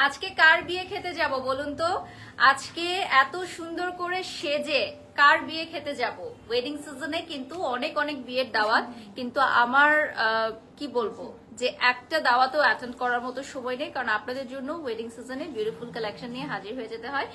আজকে কার বিয়ে খেতে যাব বলুন তো? আজকে এত সুন্দর করে সেজে কার বিয়ে খেতে যাব? ওয়েডিং সিজনে কিন্তু অনেক অনেক বিয়ের দাওয়াত, কিন্তু আমার কি বলবো যে একটা দাওয়াতও অ্যাটেন্ড করার মতো সময় নেই, কারণ আপনাদের জন্য ওয়েডিং সিজনে বিউটিফুল কালেকশন নিয়ে হাজির হয়ে যেতে হয়।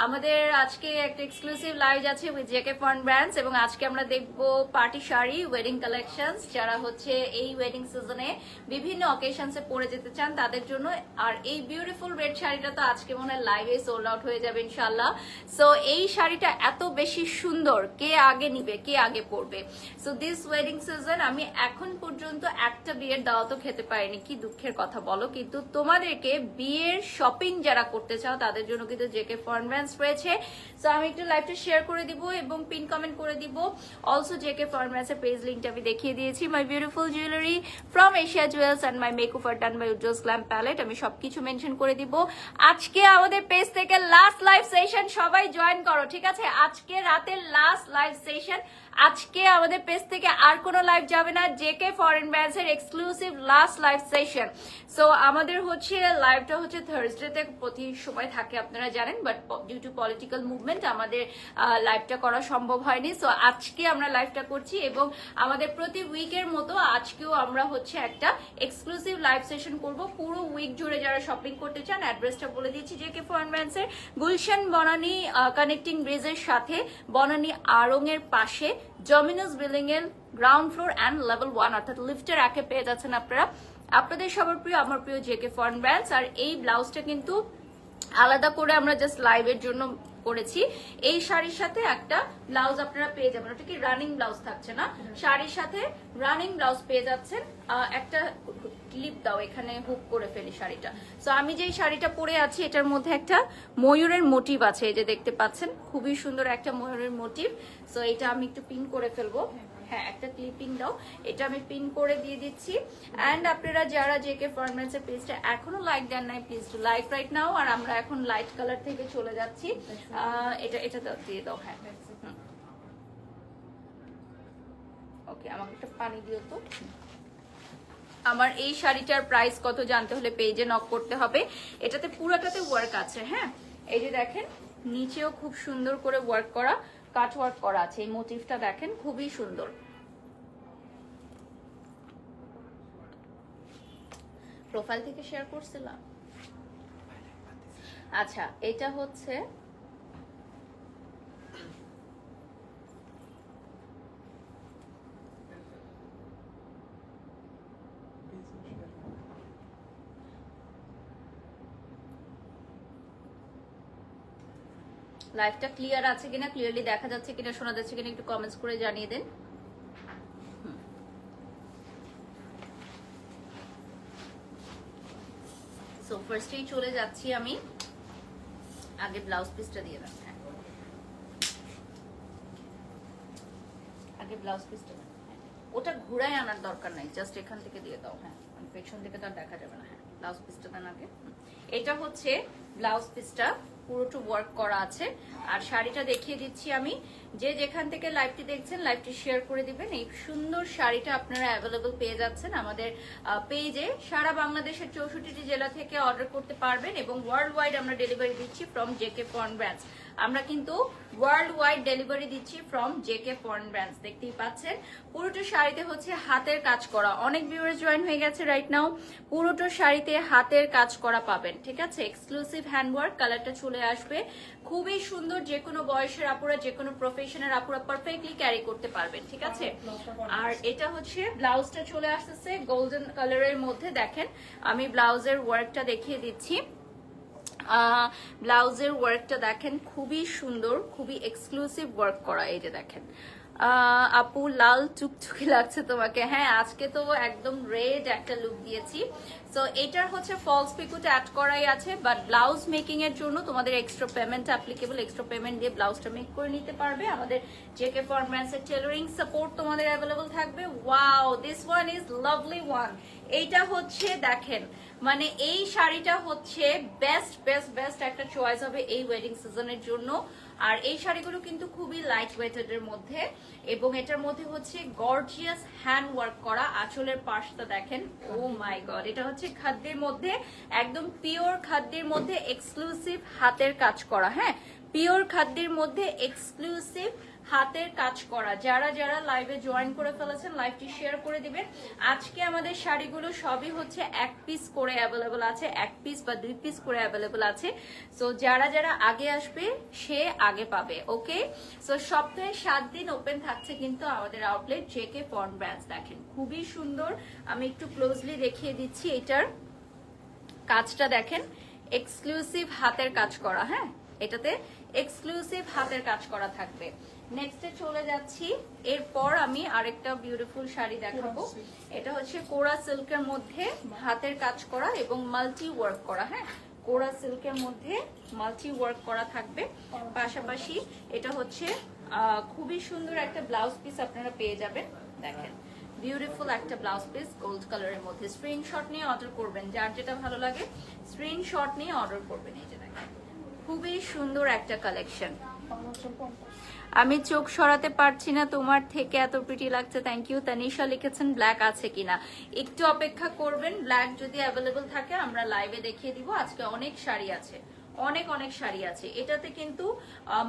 আমাদের আজকে একটা এক্সক্লুসিভ লাইভ আছে উইথ জেকে ফন ব্র্যান্ডস, এবং আজকে আমরা দেখবো পার্টি শাড়ি ওয়েডিং কালেকশনস, যারা হচ্ছে এই ওয়েডিং সিজনে বিভিন্ন অকেশনসে পরে যেতে চান তাদের জন্য। আর এই বিউটিফুল রেড শাড়িটা তো আজকে মনে হয় লাইভে সোল্ড আউট হয়ে যাবে ইনশাল্লাহ। সো এই শাড়িটা এত বেশি সুন্দর, কে আগে নিবে, কে আগে পরবে? সো দিস ওয়েডিং সিজন আমি এখন পর্যন্ত একটা বিয়ের দাওয়াতও খেতে পারিনি, কি দুঃখের কথা বলো। কিন্তু তোমাদেরকে বিয়ের শপিং যারা করতে চাও তাদের জন্য কিন্তু জেকে ফন ব্র্যান্ডস রয়েছে। সো আমি একটু লাইভটা শেয়ার করে দিব এবং পিন কমেন্ট করে দিব। অলসো জেকে ফন ব্র্যান্ডস এর পেজ লিংকটা আমি দেখিয়ে দিয়েছি। My beautiful jewellery from Asia Jewels and my makeover done by Ujjwal glam Palette, আমি সবকিছু মেনশন করে দিব। আজকে আমাদের পেজ থেকে লাস্ট লাইভ সেশন, সবাই জয়েন করো, ঠিক আছে? আজকে রাতের লাস্ট লাইভ সেশন, আজকে আমাদের পেজ থেকে আর কোনো লাইভ যাবে না, জেকে ফরেন ব্র্যান্ডস এর exclusive last live session. So আমাদের হচ্ছে লাইভটা হচ্ছে থার্সডেতে প্রতি সময় থাকে আপনারা জানেন, but due to political movement আমাদের লাইভটা করা সম্ভব হয়নি। সো আজকে আমরা লাইভটা করছি এবং আমাদের প্রতি উইকের মতো আজকেও আমরা হচ্ছে একটা এক্সক্লুসিভ লাইভ সেশন করব। পুরো উইক জুড়ে যারা শপিং করতে চান, অ্যাড্রেসটা বলে দিচ্ছি, জেকে ফরেন ব্র্যান্ডস এর গুলশান বনানী কানেক্টিং ব্রিজের সাথে বনানী আড়ং এর পাশে ডমিনোস বিল্ডিং এর গ্রাউন্ড ফ্লোর অ্যান্ড লেভেল 1, অর্থাৎ লিফটের একে পেয়ে যাচ্ছেন আপনারা। আপনাদের সবার প্রিয়, আমার প্রিয় জেকে ফরেন ব্র্যান্ডস। আর এই ব্লাউজটা কিন্তু আলাদা করে আমরা জাস্ট লাইভের জন্য করেছি। এই শাড়ির সাথে একটা ব্লাউজ আপনারা পেয়ে যাবেন, ওটা কি রানিং ব্লাউজ থাকছে না, শাড়ির সাথে রানিং ব্লাউজ পেয়ে যাচ্ছেন। একটা ক্লিপ দাও, এখানে হুক করে ফেলি শাড়িটা। সো আমি যেই শাড়িটা পরে আছি এটার মধ্যে একটা ময়ূরের মোটিভ আছে, এই যে দেখতে পাচ্ছেন, খুবই সুন্দর একটা ময়ূরের মোটিভ। সো এটা আমি একটু পিন করে ফেলবো। হ্যাঁ, একটা ক্লিপিং দাও, এটা আমি পিন করে দিয়ে দিচ্ছি। অ্যান্ড আপনারা যারা জেকে ফরম্যান্সের পেজটা এখনো লাইক দেন নাই, please to like right now. আর আমরা এখন লাইট কালার থেকে চলে যাচ্ছি, এটা এটা দিয়ে দাও। হ্যাঁ, ওকে, আমাকে একটা পানি দিও তো। আমার এই শাড়িটার প্রাইস কত জানতে হলে পেজে নক করতে হবে। এটাতে পুরোটাতে ওয়ার্ক আছে। হ্যাঁ, এই যে দেখেন, নিচেও খুব সুন্দর করে ওয়ার্ক করা, কাট ওয়ার্ক করা আছে। এই মোটিভটা দেখেন, খুবই সুন্দর। প্রোফাইল থেকে শেয়ার করছিলাম। আচ্ছা, এটা হচ্ছে লাইভটা ক্লিয়ার আছে কিনা, ক্লিয়ারলি দেখা যাচ্ছে কিনা, শোনা যাচ্ছে কিনা, একটু কমেন্টস করে জানিয়ে দেন। সো ফার্স্টেই চলে যাচ্ছি আমি, আগে ব্লাউজ পিসটা দিয়ে দেন। হ্যাঁ, আগে ব্লাউজ পিসটা দেন। ওটা ঘুরায় আনার দরকার নাই, জাস্ট এখান থেকে দিয়ে দাও। হ্যাঁ, পেছন থেকে তো আর দেখা যাবে না। হ্যাঁ, ব্লাউজ পিসটা দেন আগে। এটা হচ্ছে ব্লাউজ পিসটা, পুরোটা ওয়ার্ক করা আছে। আর শাড়িটা দেখিয়ে দিচ্ছি আমি, যে যেখান থেকে লাইভটি দেখছেন লাইভটি শেয়ার করে দিবেন। এই সুন্দর শাড়িটা আপনারা অ্যাভেলেবল পেয়ে যাচ্ছেন আমাদের পেজে। সারা বাংলাদেশের 64টি জেলা থেকে অর্ডার করতে পারবেন এবং ওয়ার্ল্ড ওয়াইড আমরা ডেলিভারি দিচ্ছি ফ্রম জেকে ফরেন ব্র্যান্ডস। আমরা কিন্তু ওয়ার্ল্ড ওয়াইড ডেলিভারি দিচ্ছি ফ্রম জেকে ফরেন ব্র্যান্ডস। দেখতেই পাচ্ছেন পুরোটা শাড়িতে হচ্ছে হাতের কাজ করা। অনেক ভিউয়ার্স জয়েন হয়ে গেছে রাইট নাও। পুরোটা শাড়িতে হাতের কাজ করা পাবেন, ঠিক আছে? এক্সক্লুসিভ হ্যান্ডওয়ার্ক, কালারটা চলে আসবে খুবই সুন্দর। যে কোনো বয়সের আপুরা, যে কোনো প্রফেশনের আপুরা পারফেক্টলি ক্যারি করতে পারবেন, ঠিক আছে? আর এটা হচ্ছে ব্লাউজটা চলে আসতেছে গোল্ডেন কালারের মধ্যে। দেখেন, আমি ব্লাউজের ওয়ার্কটা দেখিয়ে দিচ্ছি। ব্লাউজের ওয়ার্কটা দেখেন, খুবই সুন্দর, খুবই এক্সক্লুসিভ ওয়ার্ক করা। এই যে দেখেন, আপু লাল চুকচুকি লাগছে তোমাকে। হ্যাঁ, আজকে তো একদম রেড একটা লুক দিয়েছি। সো এটার হচ্ছে ফলস পিকুটা অ্যাড করাই আছে, বাট ব্লাউজ মেকিং এর জন্য তোমাদের extra payment applicable. Extra payment দিয়ে ব্লাউজটা মেক করে নিতে পারবে। আমাদের জেকে ফরেন ব্র্যান্ডস এর টেলারিং সাপোর্ট তোমাদের অ্যাভেলেবল থাকবে। Wow, this one is lovely one. এইটা হচ্ছে দেখেন, মানে এই শাড়িটা হচ্ছে বেস্ট বেস্ট বেস্ট একটা চয়েস হবে এই ওয়েডিং সিজনের জন্য। আর এই শাড়িগুলো কিন্তু খুবই লাইট ওয়েটেড এর মধ্যে, এবং এটার মধ্যে হচ্ছে গর্জিয়াস হ্যান্ড ওয়ার্ক করা। আঁচলের পাশটা দেখেন, ও মাই গড, এটা হচ্ছে খাদ্যের মধ্যে একদম পিওর খাদ্যের মধ্যে এক্সক্লুসিভ হাতের কাজ করা। হ্যাঁ, পিওর খাদ্যের মধ্যে এক্সক্লুসিভ হাতের কাজ করা। যারা যারা লাইভে জয়েন করে ফেলেছেন লাইভটি শেয়ার করে দিবেন। আজকে আমাদের শাড়িগুলো সবই হচ্ছে 1 পিস করে অ্যাভেলেবল আছে, 1 পিস বা 2 পিস করে অ্যাভেলেবল আছে। সো যারা যারা আগে আসবে সে আগে পাবে। ওকে, সো সপ্তাহে 7 দিন ওপেন থাকছে কিন্তু আমাদের আউটলেট জেকে ফন ব্র্যান্ডস। দেখেন খুবই সুন্দর, আমি একটু ক্লোজলি দেখিয়ে দিচ্ছি। এটার কাজটা দেখেন, এক্সক্লুসিভ হাতের কাজ করা। হ্যাঁ, এটাতে এক্সক্লুসিভ হাতের কাজ করা থাকবে। নেক্সটে চলে যাচ্ছি। এরপর আমি আরেকটা বিউটিফুল শাড়ি দেখাবো। এটা হচ্ছে কোরা সিল্কের মধ্যে হাতের কাজ করা এবং মাল্টি ওয়ার্ক করা। হ্যাঁ, কোরা সিল্কের মধ্যে মাল্টি ওয়ার্ক করা থাকবে। পাশাপাশি এটা হচ্ছে খুবই সুন্দর একটা ব্লাউজ পিস আপনারা পেয়ে যাবেন। দেখেন বিউটিফুল একটা ব্লাউজ পিস গোল্ড কালারের মধ্যে। স্ক্রিনশট নিয়ে অর্ডার করবেন, যার যেটা ভালো লাগে স্ক্রিনশট নিয়ে অর্ডার করবেন। এই যে দেখেন খুবই সুন্দর একটা কালেকশন। আমি চোখ সরাতে পারছি না, তোমার থেকে এত প্রিটি লাগছে। Thank you. তানিশা লিখেছেন ব্ল্যাক আছে কিনা, একটু অপেক্ষা করবেন। ব্ল্যাক যদি অ্যাভেলেবল থাকে আমরা লাইভে দেখিয়ে দিব। আজকে অনেক শাড়ি আছে, অনেক অনেক শাড়ি আছে। এটাতে কিন্তু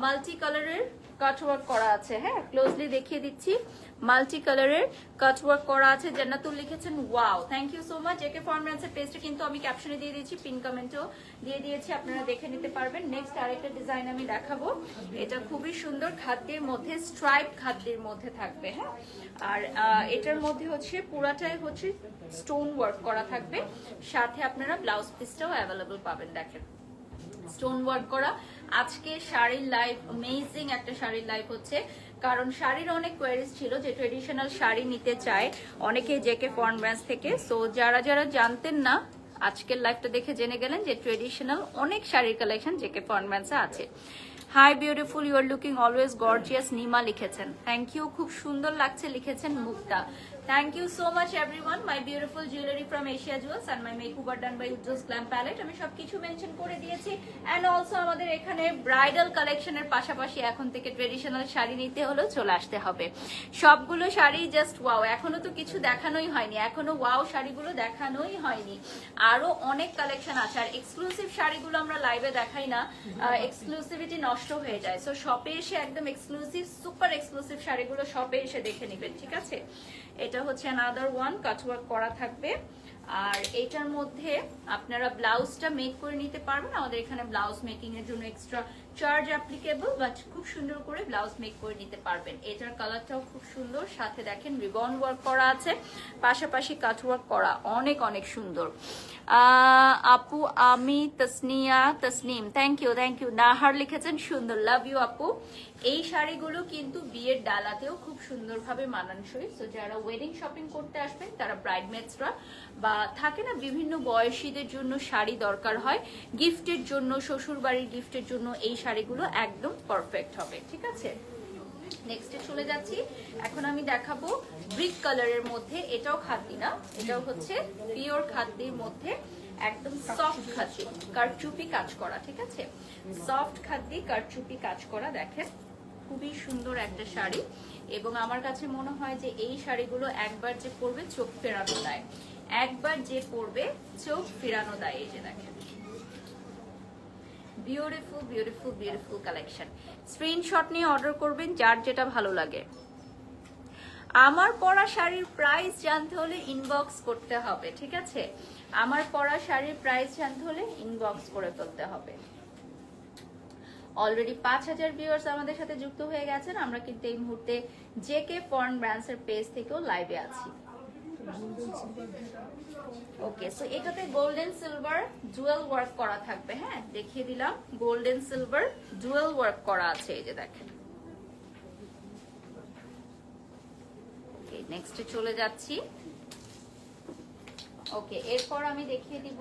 মাল্টি কালারের কাটওয়ার্ক করা আছে। হ্যাঁ, ক্লোজলি দেখিয়ে দিচ্ছি। মাল্টি কালারের কাটওয়ার্ক করা আছে। জান্নাতুল লিখেছেন wow, thank you so much. JK ফরম্যান্সের পেজটা কিন্তু আমি ক্যাপশনে দিয়ে দিয়েছি, পিন কমেন্টও দিয়ে দিয়েছি, আপনারা দেখে নিতে পারবেন। নেক্সট আরেকটা ডিজাইন আমি দেখাবো। এটা খুবই সুন্দর খাদ্যের মধ্যে, স্ট্রাইপ খাদ্যের মধ্যে থাকবে। হ্যাঁ, আর এটার মধ্যে হচ্ছে পুরাটাই হচ্ছে স্টোন ওয়ার্ক করা থাকবে, সাথে আপনারা ব্লাউজ পিসটাও অ্যাভেলেবল পাবেন। দেখেন স্টোন ওয়ার্ক করা। আজকে শাড়ির লাইভ অ্যামেজিং একটা শাড়ির লাইভ হচ্ছে, কারণ শাড়ির অনেক কোয়ারিজ ছিল যে ট্রেডিশনাল শাড়ি নিতে চায় অনেকে জেকে ফন ব্র্যান্ডস থেকে। সো যারা যারা জানতেন না আজকের লাইভটা দেখে জেনে গেলেন যে ট্রেডিশনাল অনেক শাড়ির কালেকশন জেকে ফন ব্র্যান্ডসে আছে। Hi beautiful, you are looking always gorgeous, Nima লিখেছেন। থ্যাংক ইউ, খুব সুন্দর লাগছে লিখেছেন মুক্তা। Thank you so much everyone. My beautiful jewelry from Asia Jewels and my makeup are done by Ujjwal's Glam Palette. আমি সবকিছু মেনশন করে দিয়েছি। এন্ড অলসো আমাদের এখানে ব্রাইডাল কালেকশনের পাশাপাশি এখন থেকে ট্রেডিশনাল শাড়ি নিতে হলেও চলে আসতে হবে। সবগুলো শাড়ি জাস্ট ওয়াও, এখনো তো কিছু দেখানোই হয়নি, এখনো ওয়াও শাড়িগুলো দেখানোই হয়নি। আরো অনেক কালেকশন আছে। আর এক্সক্লুসিভ শাড়িগুলো আমরা লাইভে দেখাই না, এক্সক্লুসিভিটি নষ্ট হয়ে যায়। সো শপে এসে একদম এক্সক্লুসিভ সুপার এক্সক্লুসিভ শাড়িগুলো শপে এসে দেখে নেবেন, ঠিক আছে? এটা হচ্ছে অ্যানাদার ওয়ান, কাটওয়ার্ক করা থাকবে। আর এটার মধ্যে আপনারা ব্লাউজটা মেক করে নিতে পারবেন। আমাদের এখানে ব্লাউজ মেকিং এর জন্য এক্সট্রা চার্জ অ্যাপ্লিকেবল, বাট খুব সুন্দর করে ব্লাউজ মেক করে নিতে পারবেন। এটার কালারটাও খুব সুন্দর, সাথে দেখেন রিবন ওয়ার্ক করা আছে, পাশাপাশি কাটওয়ার্ক করা, অনেক অনেক সুন্দর। আপু আমি Tasnim, thank you thank you. Nahar লিখেছেন সুন্দর, লাভ ইউ আপু। এই শাড়িগুলো কিন্তু বিয়ের ডালাতেও খুব সুন্দরভাবে মানানসই। সো যারা ওয়েডিং শপিং করতে আসবেন তারা ব্রাইডমেটসরা বা থাকে না বিভিন্ন বয়সীদের জন্য শাড়ি দরকার হয়, গিফটের জন্য, শ্বশুর বাড়ির গিফটের জন্য এই শাড়িগুলো একদম পারফেক্ট হবে, ঠিক আছে? নেক্সটে চলে যাচ্ছি। এখন আমি দেখাবো ব্রিক কালারের মধ্যে। এটাও খাদ্য না, এটাও হচ্ছে পিওর খাদ্যের মধ্যে একদম সফট খাদ্য, কারচুপি কাজ করা, ঠিক আছে? সফট খাদ্য কারচুপি কাজ করা। দেখেন খুবই সুন্দর একটা শাড়ি, এবং আমার কাছে মনে হয় যে এই শাড়িগুলো একবার যে পরবে চোখ ফেরানো দেয়, একবার যে পরবে চোখ ফেরানো দেয়। এই যে দেখেন beautiful beautiful beautiful collection. Screenshot নিয়ে অর্ডার করবেন যার যেটা ভালো লাগে। আমার পরা শাড়ির প্রাইস জানতে হলে ইনবক্স করতে হবে, ঠিক আছে? আমার পরা শাড়ির প্রাইস জানতে হলে ইনবক্স করে ফেলতে হবে। অলরেডি 5000 ভিউয়ার্স আমাদের সাথে যুক্ত হয়ে গেছেন। আমরা কিন্তু এই মুহূর্তে জেকে ফন ব্র্যান্ডস এর পেজ থেকেও লাইভে আছি। ওকে, সো এটাতে গোল্ডেন সিলভার ডুয়াল ওয়ার্ক করা থাকবে। হ্যাঁ, দেখিয়ে দিলাম গোল্ডেন সিলভার ডুয়াল ওয়ার্ক করা আছে। এই যে দেখেন। ওকে, নেক্সটে চলে যাচ্ছি। ওকে, এরপর আমি দেখিয়ে দিব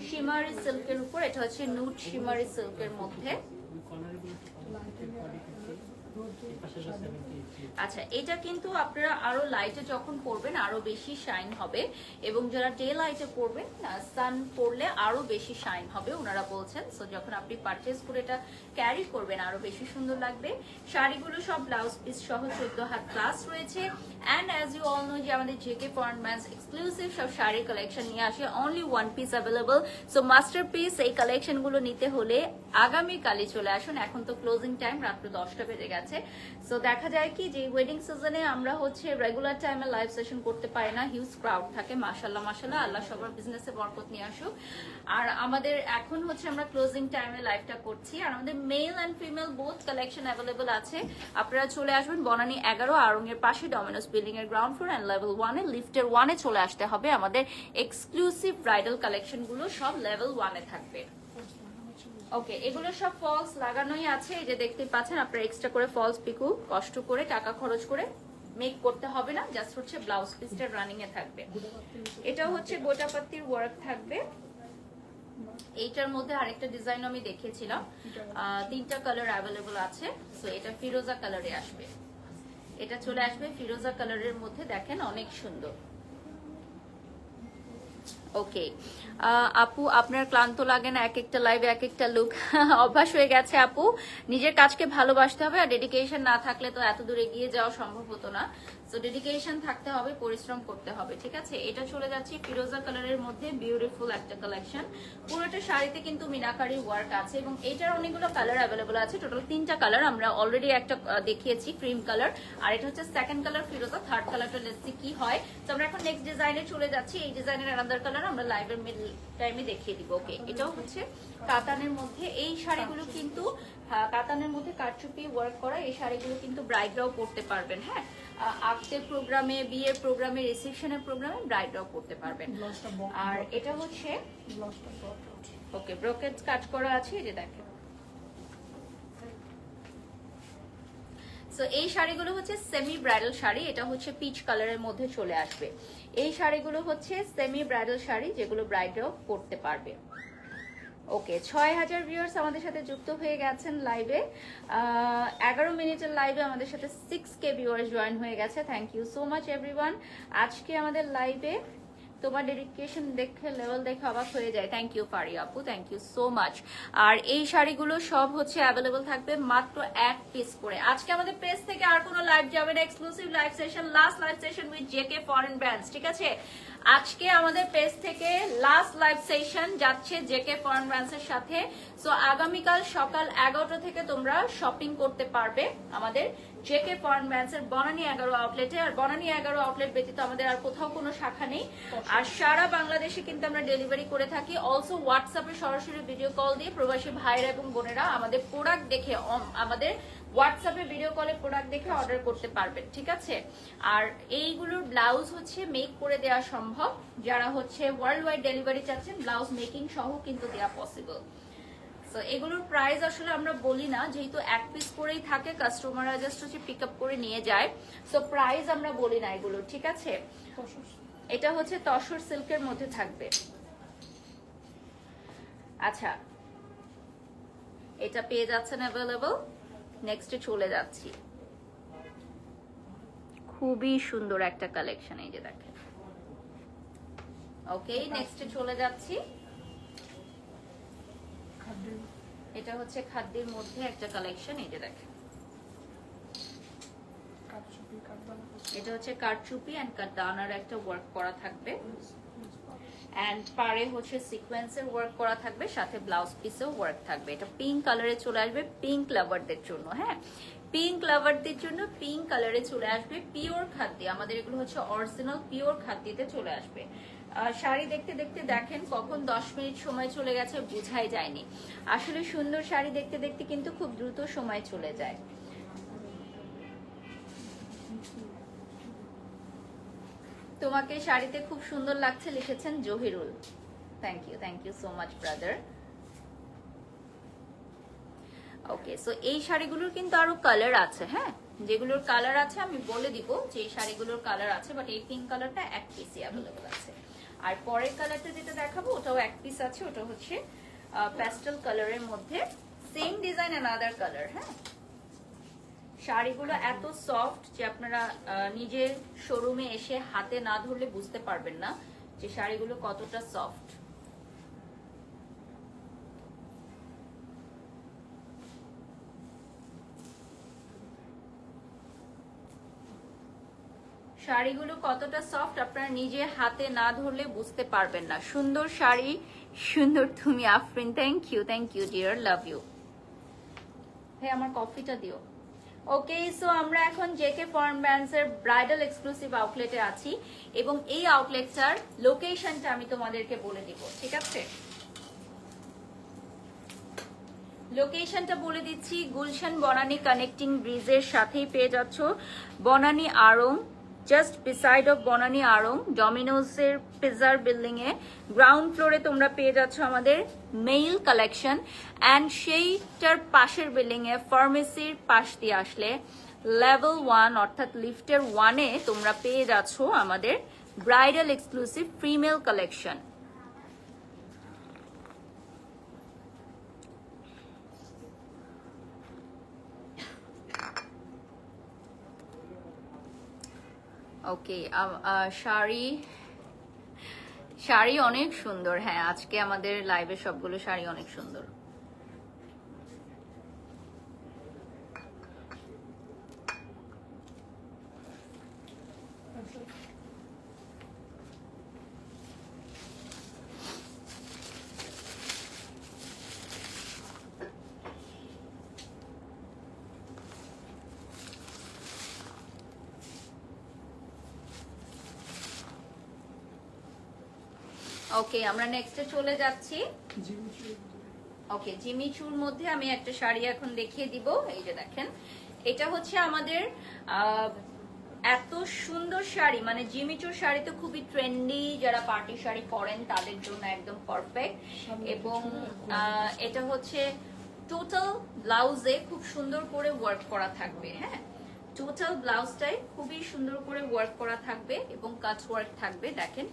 শিমারি সিল্কের উপর। এটা হচ্ছে নুট শিমারি সিল্কের মধ্যে। আচ্ছা, এটা কিন্তু আপনারা আরো লাইটে যখন পরবেন আরো বেশি শাইন হবে, এবং যারা ডে লাইটে পরবেন সান পরলে আরো বেশি শাইন হবে ওনারা বলছেন। সো যখন আপনি পারচেজ করে এটা ক্যারি করবেন আরো বেশি সুন্দর লাগবে। শাড়িগুলো সব ব্লাউজ পিস সহ 14 হাত প্লাস রয়েছে। And as you all know যে আমাদের জেকে ফরেন ব্র্যান্ডস এক্সক্লুসিভ সব শাড়ি কালেকশন নিয়ে আসে, only one piece available. So master piece এই কালেকশন গুলো নিতে হলে আগামীকালই চলে আসুন। এখন তো ক্লোজিং টাইম রাত্র 10টা বেজে গেছে। সো দেখা যায় কি যে ওয়েডিং সিজনে আমরা হচ্ছে রেগুলার টাইমে লাইভ সেশন করতে পারি না, হিউজ ক্রাউড থাকে। মাশাল্লাহ মাশাল্লাহ, আল্লাহ সবার বিজনেসে বরকত নিয়ে আসুক। আর আমাদের এখন হচ্ছে আমরা ক্লোজিং টাইমে লাইভটা করছি, আর আমাদের male and female both collection available আছে। আপনারা চলে আসবেন বনানী 11 আড়ং এর পাশে ডমিনোস বিল্ডিং এর গ্রাউন্ড ফ্লোর অ্যান্ড লেভেল 1 এ, লিফটের 1 এ চলে আসতে হবে। আমাদের এক্সক্লুসিভ ব্রাইডাল কালেকশন গুলো সব লেভেল 1 এ থাকবে। ওকে, এগুলো সব ফলস লাগানোই আছে, এই যে দেখতে পাচ্ছেন। আপনারা এক্সট্রা করে ফলস পিকু কষ্ট করে টাকা খরচ করে মেক করতে হবে না, জাস্ট হচ্ছে ব্লাউজ পিসটা রানিং এ থাকবে। এটা হচ্ছে গোটাপাত্তির ওয়ার্ক থাকবে। এইটার মধ্যে আরেকটা ডিজাইন আমি দেখিয়েছিলাম, 3টা কালার অ্যাভেলেবল আছে। সো এটা ফিরোজা কালারে আসবে, এটা চলে আসবে ফিরোজা কালারের মধ্যে, দেখেন অনেক সুন্দর। ওকে আপু, আপনার ক্লান্ত লাগে না এক একটা লাইভে এক একটা লুক? অভ্যাস হয়ে গেছে আপু, নিজের কাজকে ভালোবাসতে হবে, আর ডেডিকেশন না থাকলে তো এত দূরে গিয়ে যাওয়া সম্ভব হতো না। সো ডেডিকেশন থাকতে হবে, পরিশ্রম করতে হবে, ঠিক আছে। এটা চলে যাচ্ছে ফিরোজা কালারের মধ্যে, বিউটিফুল একটা কালেকশন। পুরোটা শাড়িতে কিন্তু মিনাকারি ওয়ার্ক আছে, এবং এটার অনেকগুলো কালার অ্যাভেলেবল আছে। টোটাল 3টা কালার, আমরা অলরেডি একটা দেখিয়েছি ক্রিম কালার, আর এটা হচ্ছে সেকেন্ড কালার ফিরোজা, থার্ড কালারটা লেটস সি কি হয়। তো আমরা এখন নেক্সট ডিজাইনে চলে যাচ্ছি। এই ডিজাইনের আলাদা কালার আমরা লাইভের মিডল টাইমে দেখিয়ে দিব। ওকে, এটাও হচ্ছে কাতানের মধ্যে। এই শাড়িগুলো কিন্তু কাতানের মধ্যে কারচুপি ওয়ার্ক করা, এই শাড়িগুলো কিন্তু ব্রাইডরাও পরতে পারবেন। হ্যাঁ, আফটার প্রোগ্রামে, বিয়ের প্রোগ্রামে, রিসেপশনের প্রোগ্রামে ব্রাইডরাও পরতে পারবেন। আর এটা হচ্ছে ওকে ব্রোকেট কাট করা আছে, এই যে দেখেন। সো এই শাড়িগুলো হচ্ছে সেমি ব্রাইডাল শাড়ি, এটা হচ্ছে পিচ কালারের মধ্যে চলে আসবে। এই শাড়িগুলো হচ্ছে সেমি ব্রাইডাল শাড়ি, যেগুলো ব্রাইডরাও পরতে পারবে। ওকে, 6000 ভিউয়ার্স আমাদের সাথে যুক্ত হয়ে গেছেন লাইভে। 11 মিনিটের লাইভে আমাদের সাথে 6K ভিউয়ার্স জয়েন হয়ে গেছে। Thank you so much everyone. আজকে আমাদের লাইভে তোমার ডেডিকেশন দেখে, লেভেল দেখে অবাক হয়ে যায়। থ্যাংক ইউ ফারি আপু, থ্যাংক ইউ সো মাচ। আর এই শাড়িগুলো সব হচ্ছে অ্যাভেলেবল থাকবে মাত্র 1 পিস করে। আজকে আমাদের পেজ থেকে আর কোনো লাইভ যাবে না, exclusive live session, last live session with JK foreign Brands, ঠিক আছে। আজকে আমাদের পেজ থেকে লাস্ট লাইভ সেশন যাচ্ছে জেকে ফরেন ব্র্যান্ডস এর সাথে। সো আগামীকাল সকাল 11টা থেকে তোমরা শপিং করতে পারবে আমাদের জেকে ফরেন ব্র্যান্ডস এর বনানী 11 আউটলেটে। আর বনানী 11 আউটলেট ব্যতীত আমাদের আর কোথাও কোনো শাখা নেই। আর সারা বাংলাদেশে কিন্তু আমরা ডেলিভারি করে থাকি। অলসো হোয়াটসঅ্যাপে সরাসরি ভিডিও কল দিয়ে প্রবাসী ভাইরা এবং বোনেরা আমাদের প্রোডাক্ট দেখে, আমাদের হোয়াটসঅ্যাপে ভিডিও কলে প্রোডাক্ট দেখে অর্ডার করতে পারবেন, ঠিক আছে। আর এইগুলোর ব্লাউজ হচ্ছে মেক করে দেওয়া সম্ভব, যারা হচ্ছে ওয়ার্ল্ড ওয়াইড ডেলিভারি চাচ্ছেন ব্লাউজ মেকিং সহ কিন্তু দেওয়া পসিবল। তো এগুলোর প্রাইস আসলে আমরা বলি না, যেহেতু 1 পিস করেই থাকে, কাস্টমাররা জাস্ট হচ্ছে পিক আপ করে নিয়ে যায়। সো প্রাইস আমরা বলি না এগুলো, ঠিক আছে। এটা হচ্ছে তসর সিল্কের মধ্যে থাকবে। আচ্ছা, এটা পেয়ে যাচ্ছেন অ্যাভেলেবল। নেক্সটে চলে যাচ্ছি, খুবই সুন্দর একটা কালেকশন, এই যে দেখেন। ওকে, নেক্সটে চলে যাচ্ছি। এটা হচ্ছে খাদ্যের মধ্যে একটা কালেকশন, এই যে দেখেন। এটা হচ্ছে কারচুপি এন্ড কাটদানার একটা ওয়ার্ক করা থাকবে, এন্ড পারে হচ্ছে সিকোয়েন্সের ওয়ার্ক করা থাকবে, সাথে ব্লাউজ পিসেও ওয়ার্ক থাকবে। এটা পিঙ্ক কালারে চলে আসবে পিঙ্ক লাভারদের জন্য। হ্যাঁ, পিঙ্ক লাভারদের জন্য পিঙ্ক কালারে চলে আসবে। পিওর খাদ্য, আমাদের এগুলো হচ্ছে অরিজিনাল পিওর খাদ্যতে চলে আসবে। শাড়ি দেখতে দেখতে দেখেন কখন 10 মিনিট সময় চলে গেছে বোঝাই যায়নি। আসলে সুন্দর শাড়ি দেখতে দেখতে কিন্তু খুব দ্রুত সময় চলে যায়। তোমাকে শাড়িতে খুব সুন্দর লাগছে লিখেছেন Zahirul. Thank you so much brother. Okay, so এই শাড়িগুলোর কিন্তু আরো কালার আছে। হ্যাঁ, যেগুলোর কালার আছে আমি বলে দিব যে এই শাড়িগুলোর কালার আছে, বাট এই পিঙ্ক কালারটা 1 পিসই অ্যাভেলেবল আছে। আর পরের কালারটা যেটা দেখাবো ওটাও 1 পিস আছে, ওটা হচ্ছে প্যাস্টেল কালারের মধ্যে, সেম ডিজাইন অ্যানাদার কালার। হ্যাঁ, শাড়িগুলো এত সফট যে আপনারা নিজের শোরুমে এসে হাতে না ধরলে বুঝতে পারবেন না যে শাড়িগুলো কতটা সফট। শাড়িগুলো কতটা সফট আপনারা নিজে হাতে না ধরলে বুঝতে পারবেন না। সুন্দর শাড়ি, সুন্দর তুমি Afrin, thank you dear, love you. হ্যাঁ আমার কফিটা দিও। ওকে, সো আমরা এখন জেকে ফরেন ব্র্যান্ডস এর ব্রাইডাল এক্সক্লুসিভ আউটলেটে আছি এবং এই আউটলেটটার লোকেশনটা আমি তোমাদেরকে বলে দিব, ঠিক আছে? লোকেশনটা বলে দিচ্ছি, গুলশান বনানী কানেক্টিং ব্রিজের সাথেই পেয়ে যাচ্ছ বনানী আড়ং, জাস্ট বিসাইড অফ বনানী আড়ং ডমিনোজের পিজার বিল্ডিং এ গ্রাউন্ড ফ্লোরে তোমরা পেয়ে যাচ্ছ আমাদের মেইল কালেকশন। অ্যান্ড সেইটার পাশের বিল্ডিং এ ফার্মেসির পাশ দিয়ে আসলে লেভেল 1 অর্থাৎ লিফটের 1-এ তোমরা পেয়ে যাচ্ছ আমাদের ব্রাইডাল এক্সক্লুসিভ ফিমেল কালেকশন। ওকে, শাড়ি অনেক সুন্দর। হ্যাঁ, আজকে আমাদের লাইভে সবগুলো শাড়ি অনেক সুন্দর। ওকে, আমরা নেক্সটে চলে যাচ্ছি। ওকে, জিমিচুর মধ্যে আমি একটা শাড়ি এখন দেখিয়ে দিব। এই যে দেখেন, এটা হচ্ছে আমাদের এত সুন্দর শাড়ি, মানে জিমিচুর শাড়ি তো খুবই ট্রেন্ডি, যারা পার্টি শাড়ি পরেন তাদের জন্য একদম পারফেক্ট। এবং এটা হচ্ছে টোটাল ব্লাউজে খুব সুন্দর করে ওয়ার্ক করা থাকবে। হ্যাঁ, টোটাল ব্লাউজটাই খুবই সুন্দর করে ওয়ার্ক করা থাকবে এবং কাট ওয়ার্ক থাকবে। দেখেন,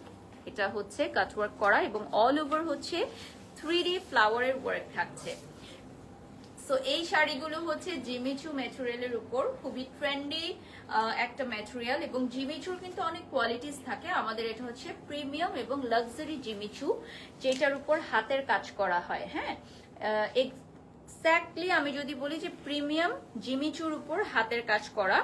এটা হচ্ছে কাটওয়ার্ক করা এবং অল ওভার হচ্ছে 3D ফ্লাওয়ারের ওয়ার্ক থাকছে। সো এই শাড়িগুলো হচ্ছে জিমিচু ম্যাটেরিয়ালের উপর, খুবই ট্রেন্ডি একটা ম্যাটেরিয়াল এবং জিমিচুর কিন্তু অনেক কোয়ালিটিস থাকে। আমাদের এটা হচ্ছে প্রিমিয়াম এবং লাক্সারি জিমিচু, যেটার উপর হাতের কাজ করা হয়। হ্যাঁ, এক্স্যাক্টলি আমি যদি বলি যে প্রিমিয়াম জিমিচুর উপর হাতের কাজ করা।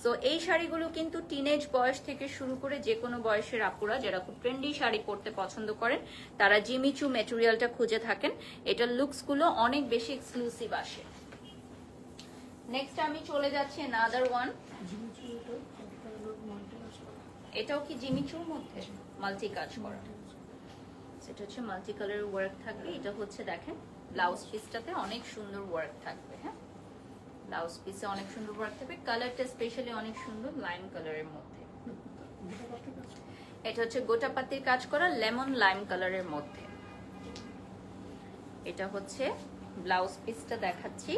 সো এই শাড়িগুলো কিন্তু টিনেজ বয়স থেকে শুরু করে যে কোনো বয়সের আপুরা যারা খুব ট্রেন্ডি শাড়ি পরতে পছন্দ করেন তারা জিমিচু ম্যাটেরিয়ালটা খুঁজে থাকেন। এটার লুকসগুলো অনেক বেশি এক্সক্লুসিভ আসে। নেক্সট আমি চলে যাচ্ছি আনাদার ওয়ান। এটাও কি জিমিচুর মধ্যে মাল্টি কাজ করা? সেটা হচ্ছে মাল্টি কালার ওয়ার্ক থাকবে। এটা হচ্ছে দেখেন ব্লাউজ পিসটাতে অনেক সুন্দর ওয়ার্ক থাকবে। হ্যাঁ, ব্লাউজ পিসে অনেক সুন্দর ওয়ার্ক থাকবে। কালারটা স্পেশালি অনেক সুন্দর লাইম কালারের মধ্যে। এটা হচ্ছে গোটাপাতির কাজ করা লেমন লাইম কালারের মধ্যে। এটা হচ্ছে ব্লাউজ পিসটা দেখাচ্ছি।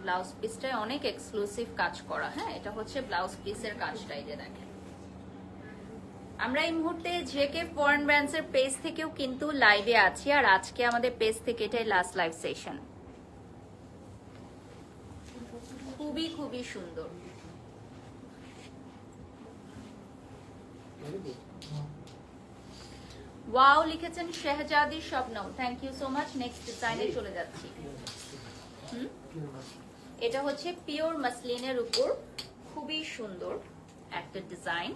ব্লাউজ পিসটায় অনেক এক্সক্লুসিভ কাজ করা। হ্যাঁ, এটা হচ্ছে ব্লাউজ পিসের কাজটাই যে দেখেন। আমরা এই মুহূর্তে জেকে ফরেন ব্র্যান্ডস এর পেজ থেকেও কিন্তু লাইভে আছি, আর আজকে আমাদের পেজ থেকে এটাই লাস্ট লাইভ সেশন। খুবই খুবই সুন্দর। ওয়াও লিখেছেন Shehzadi Shabnam, thank you so much. Next ডিজাইনে চলে যাচ্ছি। এটা হচ্ছে পিওর মাসলিনের উপর খুবই সুন্দর একটা ডিজাইন,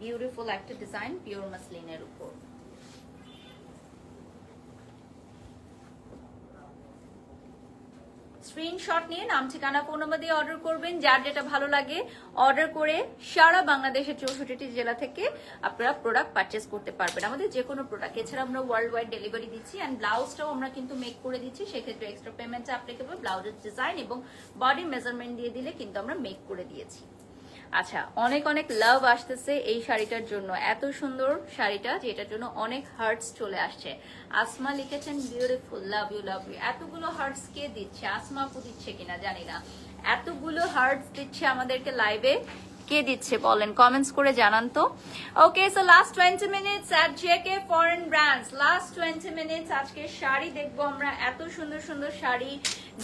বিউটিফুল একটা ডিজাইন পিওর মাসলিনের উপর। স্ক্রিনশট নিয়ে নাম ঠিকানা ফোন নাম্বার দিয়ে অর্ডার করবেন। যার যেটা ভালো লাগে অর্ডার করে সারা বাংলাদেশের 64টি জেলা থেকে আপনারা প্রোডাক্ট পারচেস করতে পারবেন, আমাদের যে কোনো প্রোডাক্ট। এছাড়া আমরা ওয়ার্ল্ড ওয়াইড ডেলিভারি দিচ্ছি অ্যান্ড ব্লাউজটাও আমরা কিন্তু মেক করে দিচ্ছি। সেক্ষেত্রে এক্সট্রা পেমেন্ট অ্যাপ্লিকেবল। ব্লাউজের ডিজাইন এবং বডি মেজারমেন্ট দিয়ে দিলে কিন্তু আমরা মেক করে দিয়েছি। আচ্ছা, অনেক অনেক লাভ আসতেছে এই শাড়িটার জন্য। এত সুন্দর শাড়িটা যেটার জন্য অনেক হার্টস চলে আসছে। আসমা লিখেছেন beautiful, love you love you. এতগুলো হার্টস কে দিচ্ছে? আসমা আপু দিচ্ছে কিনা জানি না। এতগুলো হার্টস দিচ্ছে আমাদেরকে লাইভে, কে দিচ্ছে বলেন, কমেন্টস করে জানান তো। Okay, so last 20 minutes at JK foreign brands, last 20 minutes. আজকে শাড়ি দেখবো আমরা, এত সুন্দর সুন্দর শাড়ি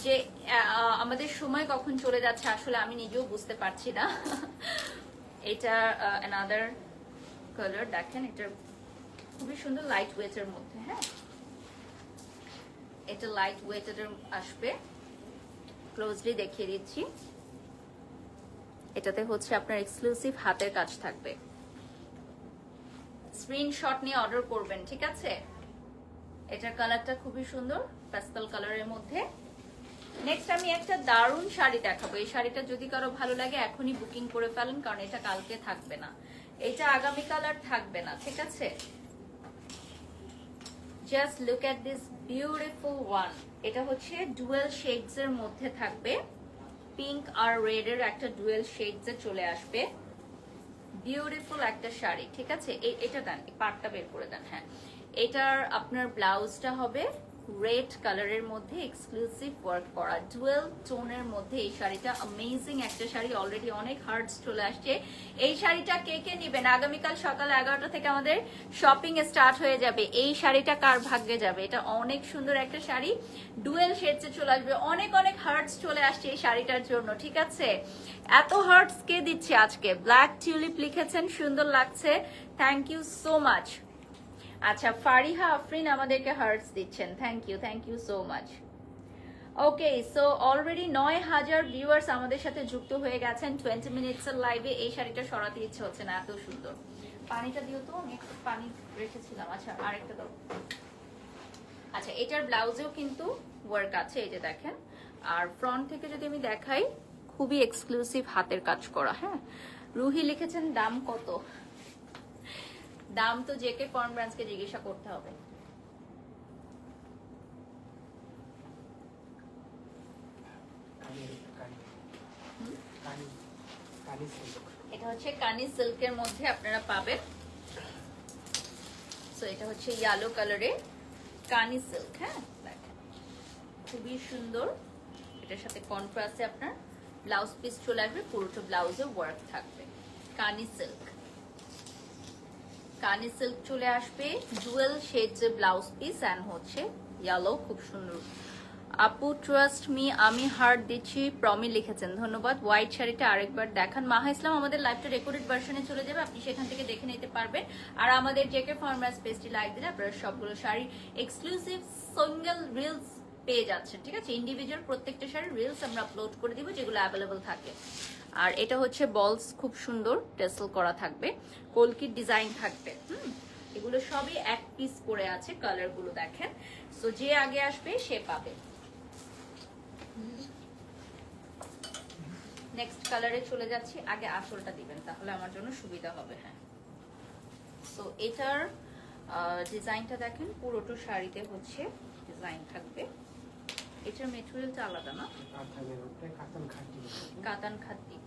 যে আমাদের সময় কখন চলে যাচ্ছে আসলে আমি নিজেও বুঝতে পারছি না। এটা অ্যানাদার কালার দেখেন, এটা খুবই সুন্দর লাইট ওয়েটের মধ্যে। হ্যাঁ, এটা লাইট ওয়েটের আসবে, ক্লোজলি দেখিয়ে দিচ্ছি। এটাতে হচ্ছে আপনার এক্সক্লুসিভ হাতের কাজ থাকবে। স্ক্রিনশট নিয়ে অর্ডার করবেন, ঠিক আছে। এটার কালারটা খুবই সুন্দর, প্যাস্টেল কালারের মধ্যে। নেক্সট আমি একটা দারুণ শাড়ি দেখাবো। এই শাড়িটা যদি কারো ভালো লাগে এখনই বুকিং করে ফেলেন, কারণ এটা কালকে থাকবে না, এটা আগামীকাল আর থাকবে না, ঠিক আছে। Just look at this beautiful one. এটা হচ্ছে ডুয়েল শেডস এর মধ্যে থাকবে, পিঙ্ক আর রেড এর একটা ডুয়েল শেডস এ চলে আসবে। বিউটিফুল একটা শাড়ি, ঠিক আছে। এটা দেন, পাটটা বের করে দেন। হ্যাঁ, এটার আপনার ব্লাউজটা হবে রেড কালারের মধ্যে এক্সক্লুসিভ ওয়ার্ক করা, ডুয়েল টোনের মধ্যে। এই শাড়িটা অ্যামেজিং একটা শাড়ি, অলরেডি অনেক হার্টস চলে আসছে। এই শাড়িটা কে কে নিবেন? আগামীকাল সকাল 11টা থেকে আমাদের শপিং স্টার্ট হয়ে যাবে। এই শাড়িটা কার ভাগ্যে যাবে? এটা অনেক সুন্দর একটা শাড়ি, ডুয়েল শেডসে চলে আসবে। অনেক অনেক হার্টস চলে আসছে এই শাড়িটার জন্য, ঠিক আছে। এত হার্টস কে দিচ্ছে আজকে? ব্ল্যাক টিউলিপ লিখেছেন, সুন্দর লাগছে, থ্যাংক ইউ সো মাচ। আচ্ছা, ফারিহা আফরিন আমাদেরকে হার্টস দিচ্ছেন, thank you so much. Okay, so already 9000 viewers আমাদের সাথে যুক্ত হয়ে গেছেন 20 মিনিটস এর লাইভে। এই শাড়িটা সরাতে ইচ্ছে হচ্ছে না, এত সুন্দর। পানিটা দিও তো, আমি একটু পানি রেখেছিলাম। আচ্ছা, আরেকটা দাও। আচ্ছা, এটার ব্লাউজেও কিন্তু ওয়ার্ক আছে, এই যে দেখেন। আর ফ্রন্ট থেকে যদি আমি দেখাই, খুবই এক্সক্লুসিভ হাতের কাজ করা। হ্যাঁ, রুহি লিখেছেন দাম কত? দাম তো জেকে ফরেন ব্র্যান্ডসকে জিজ্ঞাসা করতে হবে। এটা হচ্ছে কানি সিল্কের মধ্যে আপনারা পাবেন। সো এটা হচ্ছে ইয়েলো কালারে কানি সিল্ক। হ্যাঁ, দেখেন খুবই সুন্দর। এটার সাথে কন্ট্রাস্টে আপনার ব্লাউজ পিস চলে আসবে, পুরোটা ব্লাউজে ওয়ার্ক থাকবে। কানি সিল্ক, কানি সিল্ক চলে আসবে, ডুয়েল শেডস এর ব্লাউজ পিস এন্ড হচ্ছে ইয়েলো, খুব সুন্দর। আপু ট্রাস্ট মি, আমি হার্ট দিচ্ছি, প্রমি লিখেছেন, ধন্যবাদ। হোয়াইট শাড়িটা আরেকবার দেখান। মাহা ইসলাম, আমাদের লাইভটা রেকর্ডেড ভার্সনে চলে যাবে, আপনি সেখান থেকে দেখে নিতে পারবেন। আর আমাদের জেকে ফরম্যাস পেজটি লাইক দিলে আপনারা সবগুলো শাড়ি এক্সক্লুসিভ সিঙ্গেল রিলস পেয়ে যাচ্ছেন, ঠিক আছে। ইন্ডিভিজুয়াল প্রত্যেকটা শাড়ির রিলস আমরা আপলোড করে দিব, যেগুলো অ্যাভেলেবল থাকে। আর এটা হচ্ছে বলস, খুব সুন্দর টেসল করা থাকবে, কলকির ডিজাইন থাকবে। এগুলো সবই এক পিস করে আছে, কালারগুলো দেখেন। সো যে আগে আসবে সে পাবে। নেক্সট কালারে চলে যাচ্ছি, আগে আসলটা দিবেন তাহলে আমার জন্য সুবিধা হবে। হ্যাঁ, সো এটার ডিজাইনটা দেখেন, পুরোটো শাড়িতে হচ্ছে ডিজাইন থাকবে। এটার মেটেরিয়ালটা আলাদা না, কাতান খাদ্দি।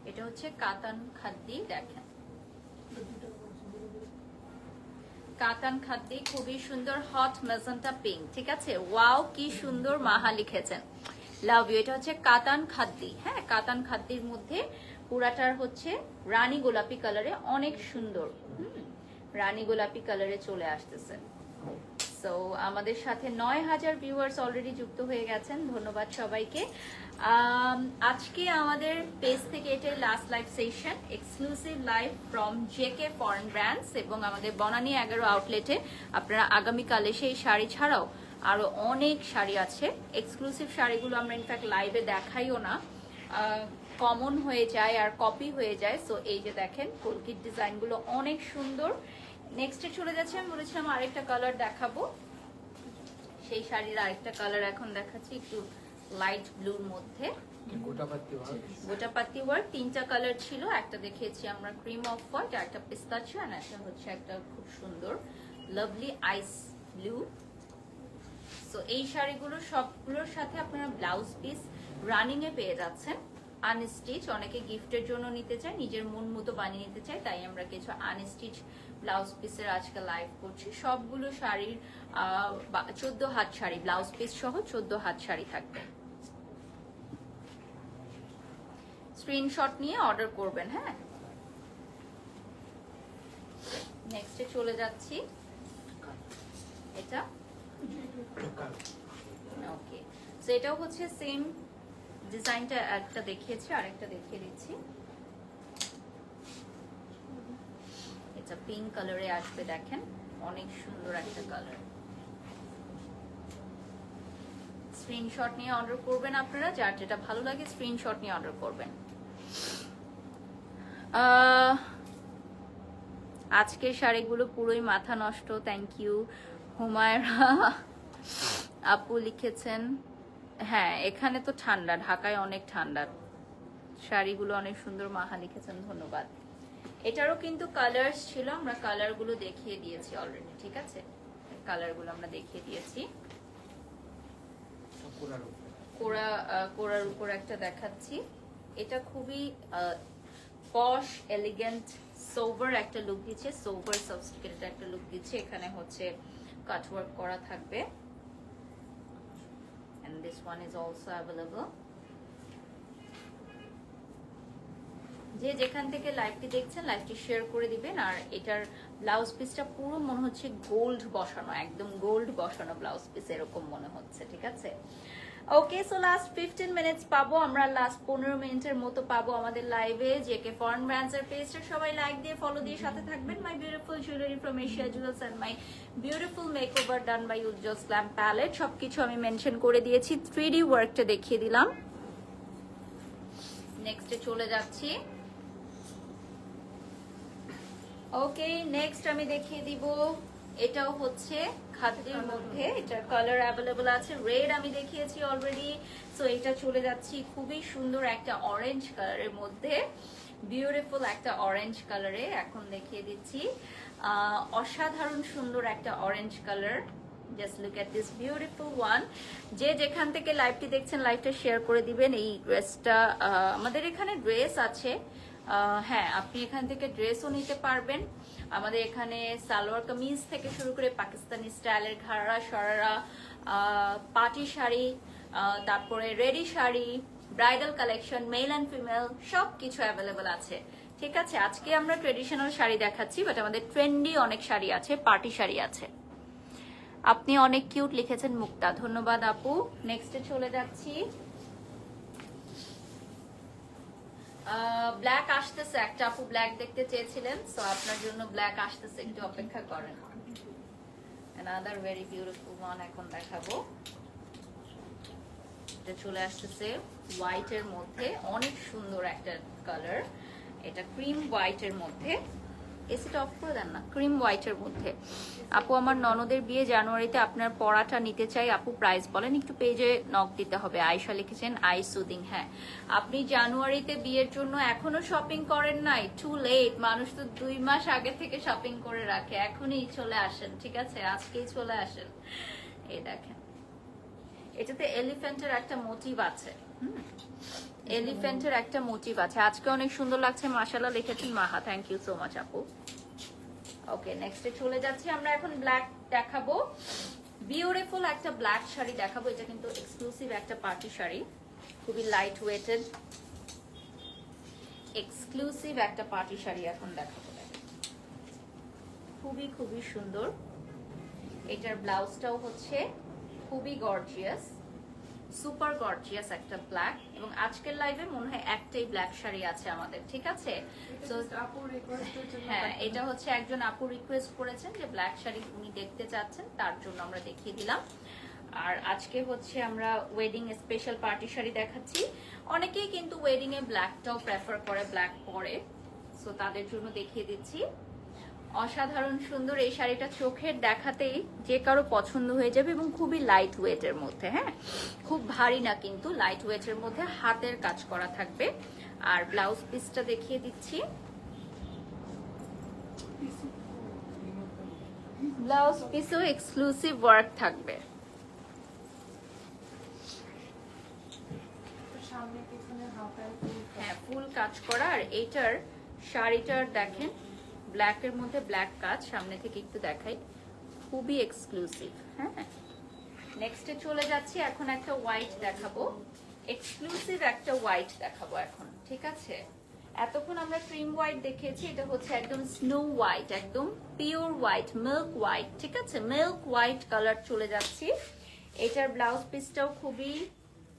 এটা হচ্ছে কাতান খাদ্দি, দেখেন কাতান খাদ্দি, খুবই সুন্দর, হট ম্যাজেন্টা পিঙ্ক, ঠিক আছে। ওয়াও, কি সুন্দর, মাহা লিখেছেন, লাভ ইউ। এটা হচ্ছে কাতান খাদ্দি। হ্যাঁ, কাতান খাদ্দির মধ্যে পুরাটার হচ্ছে রানী গোলাপি কালারে, অনেক সুন্দর রানী গোলাপি কালারে চলে আসতেছে। সো আমাদের সাথে 9000 ভিউয়ার্স অলরেডি যুক্ত হয়ে গেছেন, ধন্যবাদ সবাইকে। আজকে আমাদের পেজ থেকে এটাই last live session, exclusive live from JK foreign Brands এবং আমাদের বনানী 11 আউটলেটে। আপনারা আগামীকাল এসে এই শাড়ি ছাড়াও আরো অনেক শাড়ি আছে, এক্সক্লুসিভ শাড়িগুলো আমরা ইনফ্যাক্ট লাইভে দেখাইও না, কমন হয়ে যায় আর কপি হয়ে যায়। সো এই যে দেখেন কলকির ডিজাইনগুলো অনেক সুন্দর। নেক্সটে চলে যাচ্ছে, আমি বলেছিলাম আরেকটা কালার দেখাবো, সেই শাড়ির আরেকটা কালার এখন দেখাচ্ছি, একটু লাইট ব্লুর মধ্যে গোটাপাতি ওয়ার্ক। তিনটা কালার ছিল, একটা দেখিয়েছি আমরা ক্রিম অফ হোয়াইট, আর একটা পিস্তাচিও, আর একটা হচ্ছে একটা খুব সুন্দর লাভলি আইস ব্লু। সো এই শাড়িগুলো সবগুলোর সাথে আপনারা ব্লাউজ পিস রানিং এ পেয়ে যাচ্ছেন, আনস্টিচ। অনেকে গিফটের জন্য নিতে চায়, নিজের মন মতো বানিয়ে নিতে চায়, তাই আমরা কিছু আনস্টিচ ব্লাউজ পিসের আজকে লাইভ করছি। সবগুলো শাড়ির 14 হাত শাড়ি, ব্লাউজ পিস সহ 14 হাত শাড়ি থাকবে। স্ক্রিনশট নিয়ে অর্ডার করবেন। হ্যাঁ, নেক্সটে চলে যাচ্ছি। এটা ওকে, সো এটাও হচ্ছে সেম ডিজাইনটা, একটা দেখিয়েছি আরেকটা দেখিয়ে দিচ্ছি। এটা পিঙ্ক কালারে আসবে, দেখেন অনেক সুন্দর একটা কালার। স্ক্রিনশট নিয়ে অর্ডার করবেন আপনারা, যার যেটা ভালো লাগে স্ক্রিনশট নিয়ে অর্ডার করবেন। আজকের শাড়িগুলো পুরোই মাথা নষ্ট। থ্যাংক ইউ হুমায়রা আপু লিখেছেন। হ্যাঁ, এখানে তো ঠান্ডা, ঢাকায় অনেক ঠান্ডা। শাড়িগুলো অনেক সুন্দর, মাহা লিখেছেন, ধন্যবাদ। এটারও কিন্তু কালার্স ছিল, আমরা কালারগুলো দেখিয়ে দিয়েছি অলরেডি। ঠিক আছে, কালারগুলো আমরা দেখিয়ে দিয়েছি। কোরার উপর একটা দেখাচ্ছি। এটা খুবই পশ, এলিগেন্ট, সোভার একটা লুক দিচ্ছে, সোভার সফিস্টিকেটেড একটা লুক দিচ্ছে। এখানে হচ্ছে কাটওয়ার্ক করা থাকবে। and this one is also available. যে যেখান থেকে লাইভটি দেখছেন লাইভটি শেয়ার করে দিবেন। আর এটার ব্লাউজ পিসটা পুরো মনে হচ্ছে গোল্ড বসানো, একদম গোল্ড বসানো ব্লাউজ পিস এরকম মনে হচ্ছে। ঠিক আছে, ওকে, সো লাস্ট 15 মিনিটস পাবো আমরা, লাস্ট 15 মিনিটের মতো পাবো আমাদের লাইভে। জেকে ফরেন ব্র্যান্ডস এর পেজটা সবাই লাইক দিয়ে ফলো দিয়ে সাথে থাকবেন। My beautiful jewellery from Asia jewellers and my beautiful makeover done by Ujjwal glam Palette, সবকিছু আমি মেনশন করে দিয়েছি। 3D ওয়ার্কটা দেখিয়ে দিলাম। নেক্সটে চলে যাচ্ছি। ওকে, নেক্সট আমি দেখিয়ে দিব, এটাও হচ্ছে খাদির মধ্যে। এটার কালার অ্যাভেলেবল আছে, রেড আমি দেখিয়েছি অলরেডি। সো এটা চলে যাচ্ছি খুবই সুন্দর একটা অরেঞ্জ কালারের মধ্যে, বিউটিফুল একটা অরেঞ্জ কালারে এখন দেখিয়ে দিচ্ছি। অসাধারণ সুন্দর একটা orange colour. Just look at this beautiful one. যে যেখান থেকে লাইভটি দেখছেন লাইভটা শেয়ার করে দিবেন। এই ড্রেসটা আমাদের এখানে ড্রেস আছে, হ্যাঁ আপনি এখান থেকে ড্রেসও নিতে পারবেন। আমাদের এখানে সালোয়ার কামিজ থেকে শুরু করে পাকিস্তানি স্টাইলের ঘাড়া শরারা, পার্টি শাড়ি, তারপরে ready sari, bridal collection, male and female সব কিছু অ্যাভেলেবল আছে। ঠিক আছে, আজকে আমরা ট্রেডিশনাল শাড়ি দেখাচ্ছি, বাট আমাদের ট্রেন্ডি অনেক শাড়ি আছে, পার্টি শাড়ি আছে। আপনি অনেক কিউট লিখেছেন মুক্তা, ধন্যবাদ আপু। নেক্সটে চলে যাচ্ছি। ব্ল্যাক আসতেছে, একটা আপু ব্ল্যাক দেখতে চেয়েছিলেন, সো আপনার জন্য ব্ল্যাক আসতেছে, একটু অপেক্ষা করেন। another very beautiful one এখন দেখাবো। এটা চলে আসতেছে হোয়াইট এর মধ্যে, অনেক সুন্দর একটা কালার। এটা ক্রিম হোয়াইট এর মধ্যে, এসিটা অফ করে দেন না, ক্রিম হোয়াইট এর মধ্যে। আপু আমার ননদের বিয়ে জানুয়ারিতে, আপনার পড়াটা নিতে চাই আপু, প্রাইস বলেন। একটু পেজে নক দিতে হবে। আয়শা লিখেছেন আই সুদিং। হ্যাঁ, আপনি জানুয়ারিতে বিয়ের জন্য এখনো শপিং করেন নাই, টু লেট। মানুষ তো 2 মাস আগে থেকে শপিং করে রাখে, এখনই চলে আসেন। ঠিক আছে, আজকেই চলে আসেন। এই দেখেন, এটাতে এলিফ্যান্টের একটা মোটিভ আছে। এলিফ্যান্টের একটা মোটিভ আছে। আজকে অনেক সুন্দর লাগছে, মাশাআল্লাহ লিখেছেন মাহা, থ্যাংক ইউ সো মাচ আপু। ওকে, নেক্সটে চলে যাচ্ছি আমরা। এখন ব্ল্যাক দেখাবো, বিউটিফুল একটা ব্ল্যাক শাড়ি দেখাবো। এটা কিন্তু এক্সক্লুসিভ একটা পার্টি শাড়ি, খুবই লাইট ওয়েটেড, এক্সক্লুসিভ একটা পার্টি শাড়ি এখন দেখাবো। খুবই খুবই সুন্দর। এটার ব্লাউজটাও হচ্ছে খুবই গর্জিয়াস, সুপার গর্জিয়াস একটা ব্ল্যাক। এবং আজকের লাইভে মনে হয় একটাই ব্ল্যাক শাড়ি আছে আমাদের। ঠিক আছে, তো হ্যাঁ, এটা হচ্ছে একজন আপু রিকোয়েস্ট করেছেন যে ব্ল্যাক শাড়ি উনি দেখতে চাচ্ছেন, তার জন্য আমরা দেখিয়ে দিলাম। আর আজকে হচ্ছে আমরা ওয়েডিং স্পেশাল পার্টি শাড়ি দেখাচ্ছি। অনেকেই কিন্তু ওয়েডিং এ ব্ল্যাকটাও প্রেফার করে, ব্ল্যাক পরে, সো তাদের জন্য দেখিয়ে দিচ্ছি। অসাধারণ সুন্দর এই শাড়িটা, চোখের দেখাতেই যে কারো পছন্দ হয়ে যাবে এবং খুবই লাইট ওয়েটের মধ্যে। হ্যাঁ, খুব ভারী না কিন্তু লাইট ওয়েটের মধ্যে, হাতের কাজ করা থাকবে। আর ব্লাউজ পিসটা দেখিয়ে দিচ্ছি। ব্লাউজ পিসেও এক্সক্লুসিভ ওয়ার্ক থাকবে। হ্যাঁ, ফুল কাজ করা। আর এইটার শাড়িটার দেখেন ব্ল্যাকের মধ্যে ব্ল্যাক কাজ, সামনে থেকে একটু দেখাই, খুবই এক্সক্লুসিভ। হ্যাঁ, নেক্সটে চলে যাচ্ছি। এখন একটা হোয়াইট দেখাবো, এক্সক্লুসিভ একটা হোয়াইট দেখাবো এখন, ঠিক আছে? এতক্ষণ আমরা ক্রিম হোয়াইট দেখিয়েছি, এটা হচ্ছে একদম স্নো হোয়াইট, একদম পিওর হোয়াইট, মিল্ক হোয়াইট, ঠিক আছে? মিল্ক হোয়াইট কালার চলে যাচ্ছি। এটার ব্লাউজ পিসটাও খুবই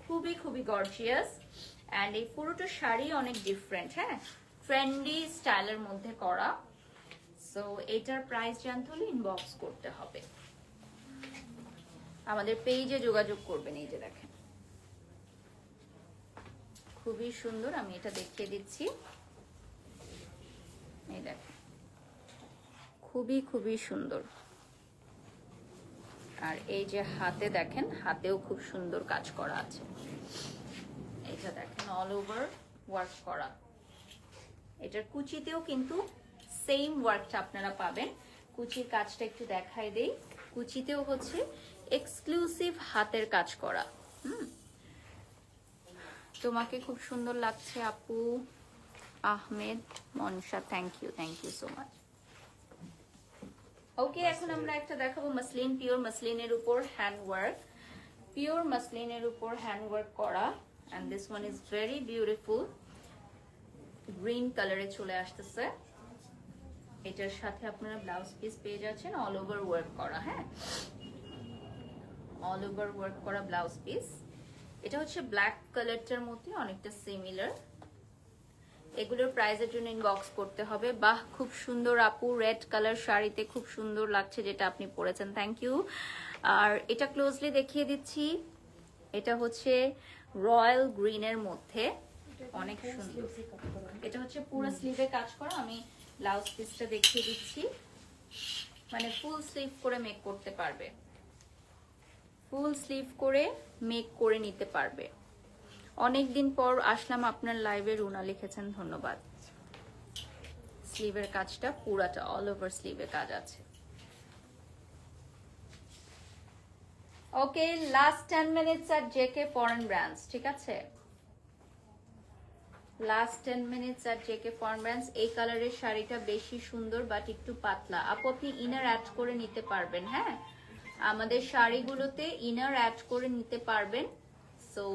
খুবই খুবই গর্জিয়াস, অ্যান্ড এই পুরোটা শাড়ি অনেক ডিফারেন্ট, হ্যাঁ, ট্রেন্ডি স্টাইলের মধ্যে করা। সো এটার প্রাইস জানতে হলে ইনবক্স করতে হবে, আমাদের পেজে যোগাযোগ করবেন। এই যে দেখেন, খুবই সুন্দর, আমি এটা দেখিয়ে দিচ্ছি। এই দেখেন, খুবই খুবই সুন্দর। আর এই যে হাতে দেখেন, হাতেও খুব সুন্দর কাজ করা আছে। এটা দেখেন অল ওভার ওয়ার্ক করা। এটার কুচিতেও কিন্তু সেম ওয়ার্কটা আপনারা পাবেন। কুচির কাজটা একটু দেখাই দেই। কুচিতেও হচ্ছে এক্সক্লুসিভ হাতের কাজ করা। তোমাকে খুব সুন্দর লাগছে আপু। Ahmed Mansa, thank you so much. Okay, এখন আমরা একটা দেখাবো মাসলিন, পিওর মাসলিনের উপর হ্যান্ড ওয়ার্ক, পিওর মাসলিনের উপর হ্যান্ড ওয়ার্ক করা। And this one is very beautiful, green কালারে চলে আসতেছে। এটার সাথে আপনারা ব্লাউজ পিস পেয়ে যাচ্ছেন অল ওভার ওয়ার্ক করা, হ্যাঁ, অল ওভার ওয়ার্ক করা ব্লাউজ পিস। এটা হচ্ছে ব্ল্যাক কালারটার মধ্যে অনেকটা সিমিলার। এগুলোর প্রাইসের জন্য ইনবক্স করতে হবে। বাহ, খুব সুন্দর আপু, রেড কালার শাড়িতে খুব সুন্দর লাগছে যেটা আপনি পরেছেন, থ্যাংক ইউ। আর এটা ক্লোজলি দেখিয়ে দিচ্ছি, এটা হচ্ছে রয়্যাল গ্রিনের মধ্যে, অনেক সুন্দর। এটা হচ্ছে পুরো স্লিভে কাজ করা। আমি ব্লাউজ পিসটা দেখিয়ে দিচ্ছি, মানে ফুল স্লিভ করে মেক করতে পারবে, ফুল স্লিভ করে মেক করে নিতে পারবে। অনেকদিন পর আসলাম আপনার লাইভে, রুনা লিখেছেন, ধন্যবাদ। স্লিভের কাজটা পুরাটা অল ওভার স্লিভে কাজ আছে। ওকে, লাস্ট 10 মিনিটস আর জেকে ফরেন ব্র্যান্ডস, ঠিক আছে? লাস্ট 10 মিনিটস আর জেকে ফরেন ব্র্যান্ডস। এই কালারের শাড়িটা বেশি সুন্দর বাট একটু পাতলা। আপু আপনি ইনার অ্যাড করে নিতে পারবেন, হ্যাঁ, আমাদের শাড়িগুলোতে ইনার অ্যাড করে নিতে পারবেন। সো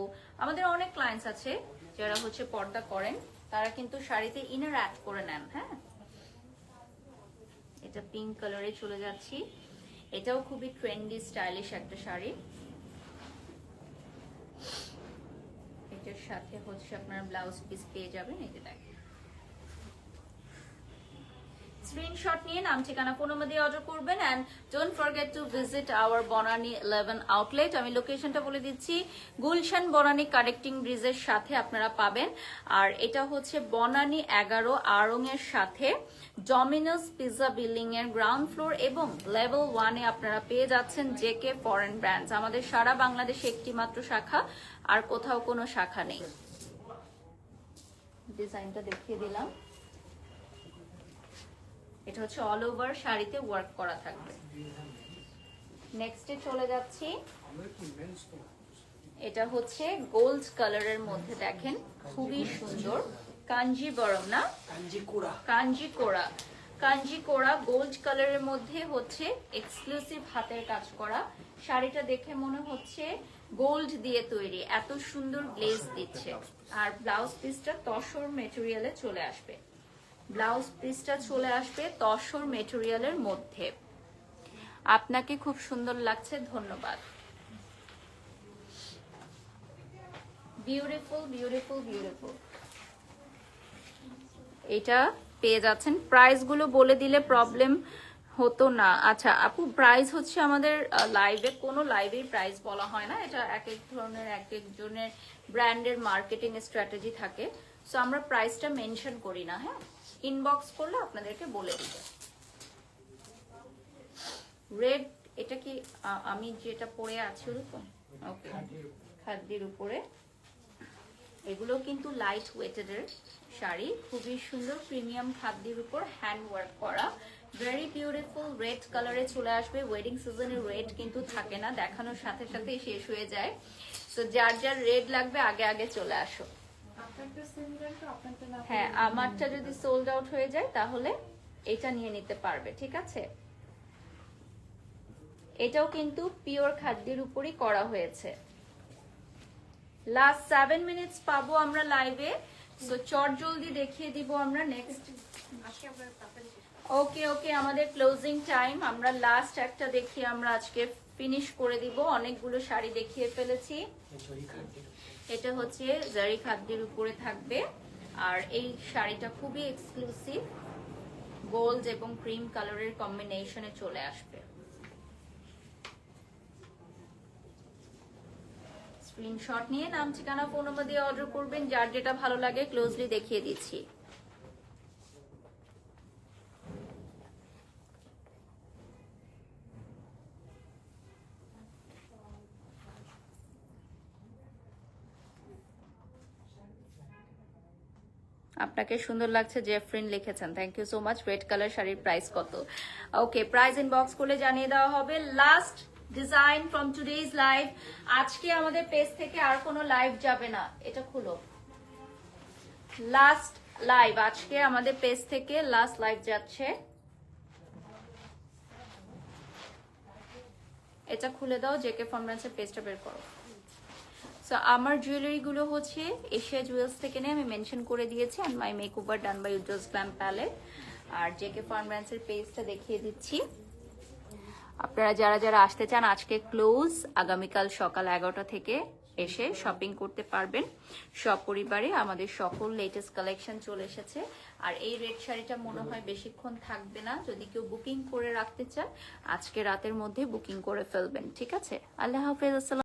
আমাদের অনেক ক্লায়েন্টস আছে যারা হচ্ছে পর্দা করেন, তারা কিন্তু শাড়িতে ইনার অ্যাড করে নেন, হ্যাঁ। এটা পিঙ্ক কালারে চলে যাচ্ছি, এটাও খুবই ট্রেন্ডি স্টাইলিশ একটা শাড়ি। এটার সাথে হচ্ছে আপনার ব্লাউজ পিস পেয়ে যাবেন। এই যে দেখেন, স্ক্রিনশট নিয়ে নাম ঠিকানা ফোন নাম্বার দিয়ে অর্ডার করবেন। And don't forget to visit our Banani 11 outlet. আমি লোকেশনটা বলে দিচ্ছি, গুলশান বনানী কানেক্টিং ব্রিজের সাথে আপনারা পাবেন। আর এটা হচ্ছে বনানী 11 আড়ং এর সাথে ডমিনোস পিৎজা বিল্ডিং এর গ্রাউন্ড ফ্লোর এবং লেভেল 1 এ আপনারা পেয়ে যাচ্ছেন জেকে ফরেন ব্র্যান্ডস। আমাদের সারা বাংলাদেশে একটি মাত্র শাখা, আর কোথাও কোনো শাখা নেই। ডিজাইনটা দেখিয়ে দিলাম। এটা হচ্ছে অল ওভার শাড়িতে ওয়ার্ক করা থাকবে। নেক্সটে চলে যাচ্ছি, এটা হচ্ছে গোল্ড কালারের মধ্যে দেখেন, খুবই সুন্দর, কাঞ্জিবরম না, কাঞ্জিকোড়া গোল্ড কালারের মধ্যে হচ্ছে এক্সক্লুসিভ হাতের কাজ করা। শাড়িটা দেখে মনে হচ্ছে গোল্ড দিয়ে তৈরি, এত সুন্দর গ্লেজ দিচ্ছে। আর ব্লাউজ পিসটা তসর মেটেরিয়ালে চলে আসবে, ব্লাউজ পিসটা চলে আসবে তসর মেটেরিয়ালের মধ্যে। আপনাকে খুব সুন্দর লাগছে, ধন্যবাদ। Beautiful beautiful beautiful. এটা পেয়ে যাচ্ছেন। প্রাইস গুলো বলে দিলে প্রবলেম হতো না। আচ্ছা আপু, প্রাইস হচ্ছে আমাদের লাইভে, কোনো লাইভেই প্রাইস বলা হয় না, এটা এক এক ধরনের এক একজনের ব্র্যান্ডের মার্কেটিং স্ট্র্যাটেজি থাকে। সো আমরা প্রাইসটা মেনশন করি না, হ্যাঁ, ইনবক্স করলে আপনাদেরকে বলে দিব। রেড, এটা কি আমি যেটা পরে আছি ওরকম? ওকে, খাদ্যের উপরে। এগুলো কিন্তু লাইট ওয়েটেড এর শাড়ি, খুবই সুন্দর, প্রিমিয়াম খাদ্যের উপর হ্যান্ড ওয়ার্ক করা, ভেরি বিউটিফুল। রেড কালারে চলে আসবে। ওয়েডিং সিজনে রেড কিন্তু থাকে না, দেখানোর সাথে সাথেই শেষ হয়ে যায়। তো যার যার রেড লাগবে আগে আগে চলে আসো। হ্যাঁ, আমারটা যদি সোল্ড আউট হয়ে যায় তাহলে এটা নিয়ে নিতে পারবে, ঠিক আছে? এটাও কিন্তু পিওর খাদ্যের উপরই করা হয়েছে। লাস্ট 7 মিনিটস পাবো আমরা লাইভে, সো চট জলদি দেখিয়ে দিব আমরা নেক্সট। ওকে ওকে, আমাদের ক্লোজিং টাইম, আমরা লাস্ট একটা দেখিয়ে আমরা আজকে ফিনিশ করে দিব। অনেকগুলো শাড়ি দেখিয়ে ফেলেছি। এটা হচ্ছে জারি খাদ্যের উপরে থাকবে, আর এই শাড়িটা খুবই এক্সক্লুসিভ, গোল্ড এবং ক্রিম কালারের কম্বিনেশনে চলে আসবে। স্ক্রিনশট নিয়ে নাম ঠিকানা ফোন নাম্বার দিয়ে অর্ডার করবেন, যার যেটা ভালো লাগে। ক্লোজলি দেখিয়ে দিচ্ছি। আপনাকে সুন্দর লাগছে জেফরিন লিখেছেন, thank you so much. Red colour শাড়ির প্রাইস কত? ওকে, প্রাইস ইনবক্স করলে জানিয়ে দেওয়া হবে। Last design from today's live. আজকে আমাদের পেজ থেকে আর কোনো লাইভ যাবে না, এটা খুলো। লাস্ট লাইভ আজকে আমাদের পেজ থেকে, লাস্ট লাইভ যাচ্ছে। এটা খুলে দাও, জেকে ফর্মব্রান্ডসের পেজটা বের করো। সো আমার জুয়েলারি গুলো হচ্ছে এশিয়া জুয়েলস থেকে নিয়ে আমি মেনশন করে দিয়েছি, and my makeover done by Ujjwal glam palette. আর জেকে ফর্মব্রান্ডসের পেজটা দেখিয়ে দিচ্ছি। আপনারা যারা যারা আসতে চান, আজকে ক্লোজ, আগামীকাল সকাল 11টা থেকে এসে শপিং করতে পারবেন সপরিবারে। আমাদের সকল লেটেস্ট কালেকশন চলে এসেছে। আর এই রেড শাড়িটা মনে হয় বেশিক্ষণ থাকবে না, যদি কেউ বুকিং করে রাখতে চান আজকে রাতের মধ্যে বুকিং করে ফেলবেন, ঠিক আছে? আল্লাহ হাফেজ, আসসালাম।